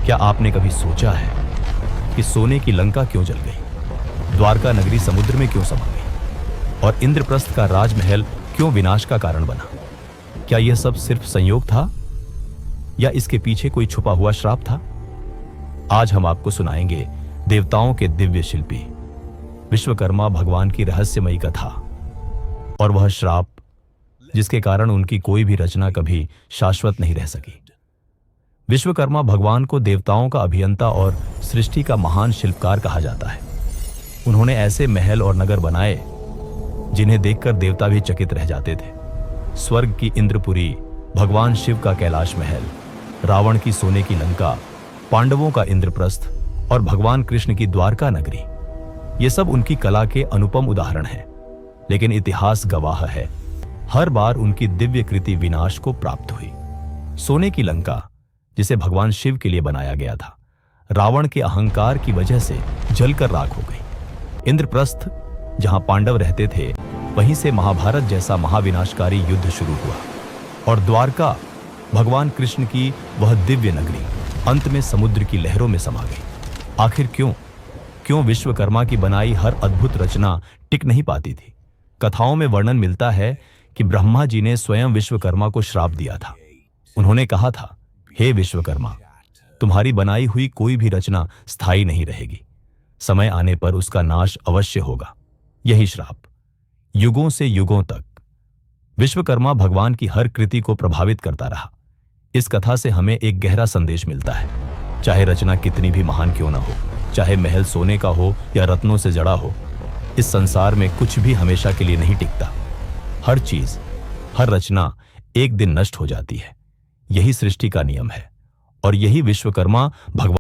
क्या आपने कभी सोचा है कि सोने की लंका क्यों जल गई, द्वारका नगरी समुद्र में क्यों समा गई और इंद्रप्रस्थ का राजमहल क्यों विनाश का कारण बना? क्या यह सब सिर्फ संयोग था या इसके पीछे कोई छुपा हुआ श्राप था? आज हम आपको सुनाएंगे देवताओं के दिव्य शिल्पी विश्वकर्मा भगवान की रहस्यमयी कथा और वह श्राप जिसके कारण उनकी कोई भी रचना कभी शाश्वत नहीं रह सकी। विश्वकर्मा भगवान को देवताओं का अभियंता और सृष्टि का महान शिल्पकार कहा जाता है। उन्होंने ऐसे महल और नगर बनाए जिन्हें देखकर देवता भी चकित रह जाते थे। स्वर्ग की इंद्रपुरी, भगवान शिव का कैलाश महल, रावण की सोने की लंका, पांडवों का इंद्रप्रस्थ और भगवान कृष्ण की द्वारका नगरी, ये सब उनकी कला के अनुपम उदाहरण हैं। लेकिन इतिहास गवाह है, हर बार उनकी दिव्य कृति विनाश को प्राप्त हुई। सोने की लंका जिसे भगवान शिव के लिए बनाया गया था, रावण के अहंकार की वजह से जलकर राख हो गई। इंद्रप्रस्थ जहां पांडव रहते थे, वहीं से महाभारत जैसा महाविनाशकारी युद्ध शुरू हुआ। और द्वारका, भगवान कृष्ण की वह दिव्य नगरी, अंत में समुद्र की लहरों में समा गई। आखिर क्यों विश्वकर्मा की बनाई हर अद्भुत रचना टिक नहीं पाती थी? कथाओं में वर्णन मिलता है कि ब्रह्मा जी ने स्वयं विश्वकर्मा को श्राप दिया था। उन्होंने कहा था, हे विश्वकर्मा, तुम्हारी बनाई हुई कोई भी रचना स्थायी नहीं रहेगी, समय आने पर उसका नाश अवश्य होगा। यही श्राप युगों से युगों तक विश्वकर्मा भगवान की हर कृति को प्रभावित करता रहा। इस कथा से हमें एक गहरा संदेश मिलता है, चाहे रचना कितनी भी महान क्यों न हो, चाहे महल सोने का हो या रत्नों से जड़ा हो, इस संसार में कुछ भी हमेशा के लिए नहीं टिकता। हर चीज, हर रचना एक दिन नष्ट हो जाती है। यही सृष्टि का नियम है और यही विश्वकर्मा भगवान